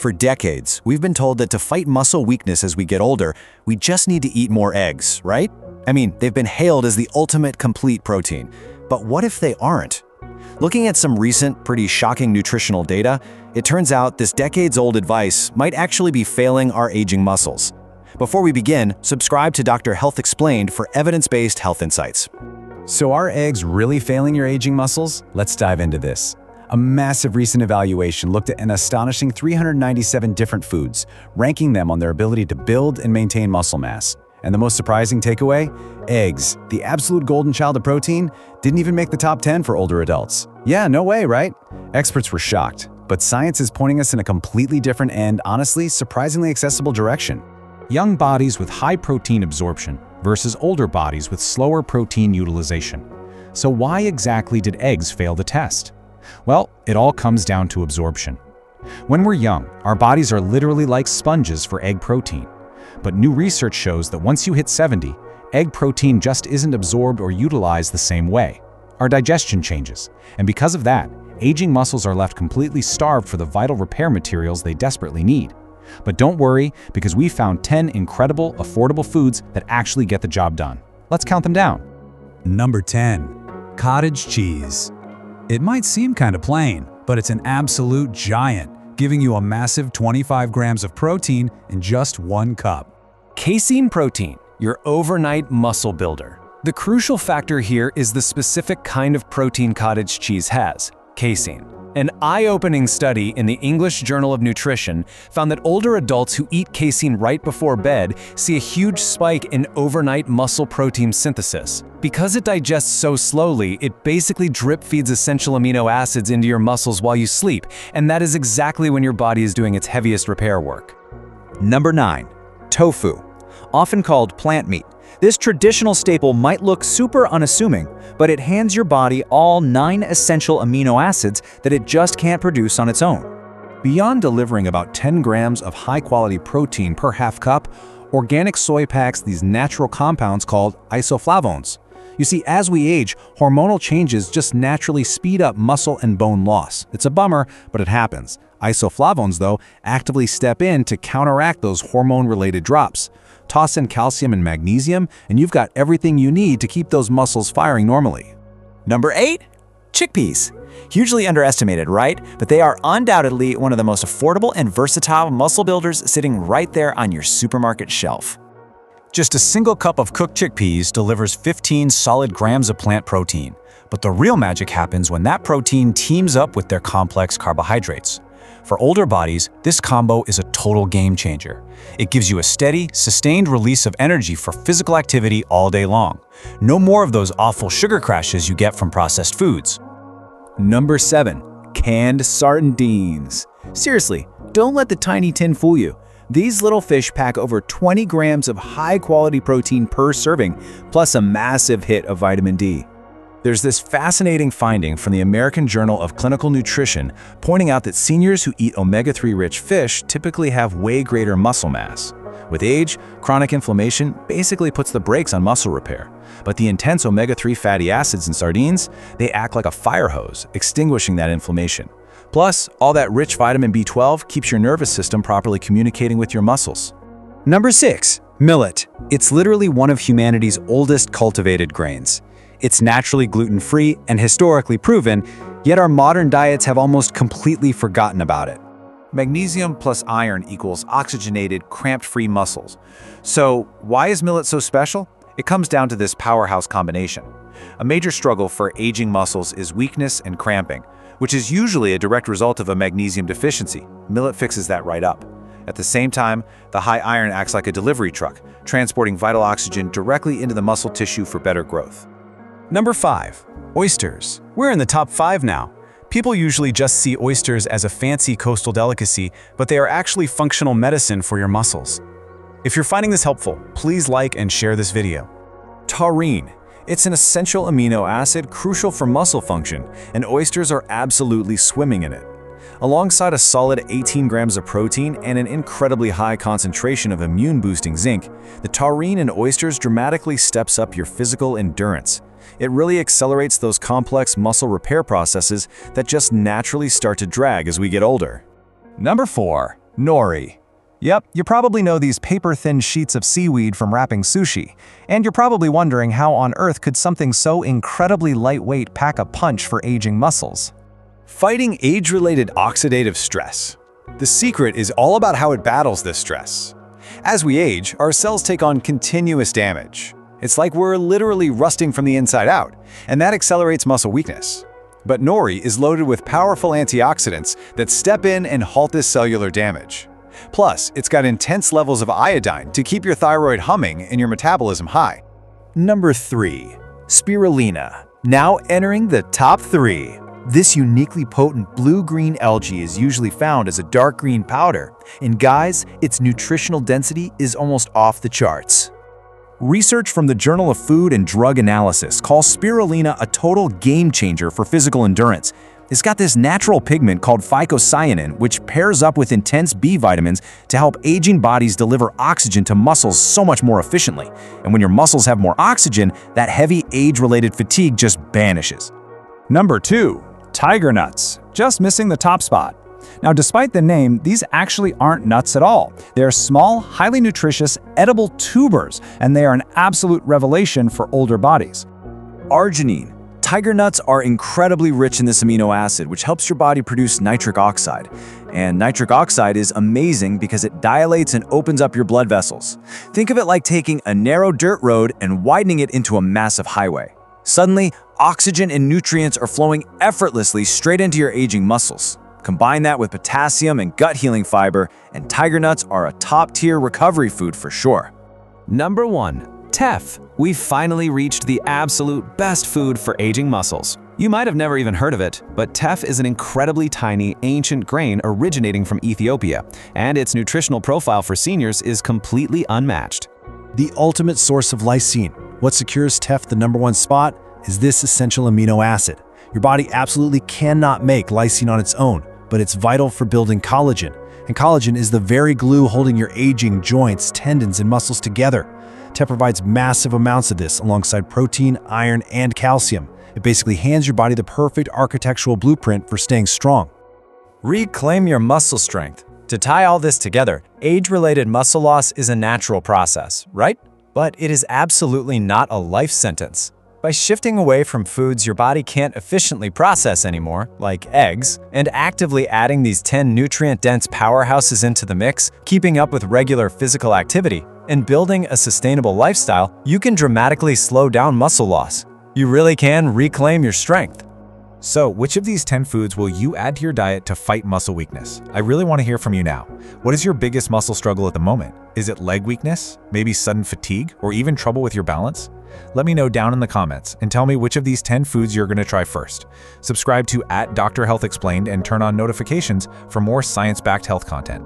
For decades, we've been told that to fight muscle weakness as we get older, we just need to eat more eggs, right? I mean, they've been hailed as the ultimate complete protein. But what if they aren't? Looking at some recent, pretty shocking nutritional data, it turns out this decades-old advice might actually be failing our aging muscles. Before we begin, subscribe to Dr. Health Explained for evidence-based health insights. So are eggs really failing your aging muscles? Let's dive into this. A massive recent evaluation looked at an astonishing 397 different foods, ranking them on their ability to build and maintain muscle mass. And the most surprising takeaway? Eggs, the absolute golden child of protein, didn't even make the top 10 for older adults. Yeah, no way, right? Experts were shocked, but science is pointing us in a completely different and, honestly, surprisingly accessible direction. Young bodies with high protein absorption versus older bodies with slower protein utilization. So why exactly did eggs fail the test? Well, it all comes down to absorption. When we're young, our bodies are literally like sponges for egg protein. But new research shows that once you hit 70, egg protein just isn't absorbed or utilized the same way. Our digestion changes, and because of that, aging muscles are left completely starved for the vital repair materials they desperately need. But don't worry, because we found 10 incredible, affordable foods that actually get the job done. Let's count them down. Number 10. Cottage cheese. It might seem kind of plain, but it's an absolute giant, giving you a massive 25 grams of protein in just 1 cup. Casein protein, your overnight muscle builder. The crucial factor here is the specific kind of protein cottage cheese has, casein. An eye-opening study in the English Journal of Nutrition found that older adults who eat casein right before bed see a huge spike in overnight muscle protein synthesis. Because it digests so slowly, it basically drip-feeds essential amino acids into your muscles while you sleep, and that is exactly when your body is doing its heaviest repair work. Number 9. Tofu. Often called plant meat, this traditional staple might look super unassuming, but it hands your body all 9 essential amino acids that it just can't produce on its own. Beyond delivering about 10 grams of high-quality protein per half cup, organic soy packs these natural compounds called isoflavones. You see, as we age, hormonal changes just naturally speed up muscle and bone loss. It's a bummer, but it happens. Isoflavones, though, actively step in to counteract those hormone-related drops. Toss in calcium and magnesium, and you've got everything you need to keep those muscles firing normally. Number 8. Chickpeas. Hugely underestimated, right? But they are undoubtedly one of the most affordable and versatile muscle builders sitting right there on your supermarket shelf. Just a single cup of cooked chickpeas delivers 15 solid grams of plant protein. But the real magic happens when that protein teams up with their complex carbohydrates. For older bodies, this combo is a total game changer. It gives you a steady, sustained release of energy for physical activity all day long. No more of those awful sugar crashes you get from processed foods. Number 7. Canned sardines. Seriously, don't let the tiny tin fool you. These little fish pack over 20 grams of high-quality protein per serving, plus a massive hit of vitamin D. There's this fascinating finding from the American Journal of Clinical Nutrition pointing out that seniors who eat omega-3 rich fish typically have way greater muscle mass. With age, chronic inflammation basically puts the brakes on muscle repair. But the intense omega-3 fatty acids in sardines, they act like a fire hose, extinguishing that inflammation. Plus, all that rich vitamin B12 keeps your nervous system properly communicating with your muscles. Number 6. Millet. It's literally one of humanity's oldest cultivated grains. It's naturally gluten-free and historically proven, yet our modern diets have almost completely forgotten about it. Magnesium plus iron equals oxygenated, cramped-free muscles. So, why is millet so special? It comes down to this powerhouse combination. A major struggle for aging muscles is weakness and cramping, which is usually a direct result of a magnesium deficiency. Millet fixes that right up. At the same time, the high iron acts like a delivery truck, transporting vital oxygen directly into the muscle tissue for better growth. Number 5. Oysters. We're in the top 5 now. People usually just see oysters as a fancy coastal delicacy, but they are actually functional medicine for your muscles. If you're finding this helpful, please like and share this video. Taurine. It's an essential amino acid crucial for muscle function, and oysters are absolutely swimming in it. Alongside a solid 18 grams of protein and an incredibly high concentration of immune-boosting zinc, the taurine in oysters dramatically steps up your physical endurance. It really accelerates those complex muscle repair processes that just naturally start to drag as we get older. Number 4. Nori. Yep, you probably know these paper-thin sheets of seaweed from wrapping sushi, and you're probably wondering how on earth could something so incredibly lightweight pack a punch for aging muscles. Fighting age-related oxidative stress. The secret is all about how it battles this stress. As we age, our cells take on continuous damage. It's like we're literally rusting from the inside out, and that accelerates muscle weakness. But nori is loaded with powerful antioxidants that step in and halt this cellular damage. Plus, it's got intense levels of iodine to keep your thyroid humming and your metabolism high. Number 3. Spirulina. Now entering the top 3. This uniquely potent blue-green algae is usually found as a dark green powder, and guys, its nutritional density is almost off the charts. Research from the Journal of Food and Drug Analysis calls spirulina a total game-changer for physical endurance. It's got this natural pigment called phycocyanin, which pairs up with intense B vitamins to help aging bodies deliver oxygen to muscles so much more efficiently. And when your muscles have more oxygen, that heavy age-related fatigue just vanishes. Number 2. Tiger nuts. Just missing the top spot. Now, despite the name, these actually aren't nuts at all. They're small, highly nutritious, edible tubers, and they are an absolute revelation for older bodies. Arginine. Tiger nuts are incredibly rich in this amino acid, which helps your body produce nitric oxide. And nitric oxide is amazing because it dilates and opens up your blood vessels. Think of it like taking a narrow dirt road and widening it into a massive highway. Suddenly, oxygen and nutrients are flowing effortlessly straight into your aging muscles. Combine that with potassium and gut-healing fiber, and tiger nuts are a top-tier recovery food for sure. Number 1. Teff. We've finally reached the absolute best food for aging muscles. You might have never even heard of it, but teff is an incredibly tiny, ancient grain originating from Ethiopia, and its nutritional profile for seniors is completely unmatched. The ultimate source of lysine. What secures teff the #1 spot is this essential amino acid. Your body absolutely cannot make lysine on its own, but it's vital for building collagen. And collagen is the very glue holding your aging joints, tendons, and muscles together. Teff provides massive amounts of this alongside protein, iron, and calcium. It basically hands your body the perfect architectural blueprint for staying strong. Reclaim your muscle strength. To tie all this together, age-related muscle loss is a natural process, right? But it is absolutely not a life sentence. By shifting away from foods your body can't efficiently process anymore, like eggs, and actively adding these 10 nutrient-dense powerhouses into the mix, keeping up with regular physical activity, and building a sustainable lifestyle, you can dramatically slow down muscle loss. You really can reclaim your strength. So, which of these 10 foods will you add to your diet to fight muscle weakness? I really want to hear from you now. What is your biggest muscle struggle at the moment? Is it leg weakness, maybe sudden fatigue, or even trouble with your balance? Let me know down in the comments and tell me which of these 10 foods you're going to try first. Subscribe to @Dr. Health Explained and turn on notifications for more science-backed health content.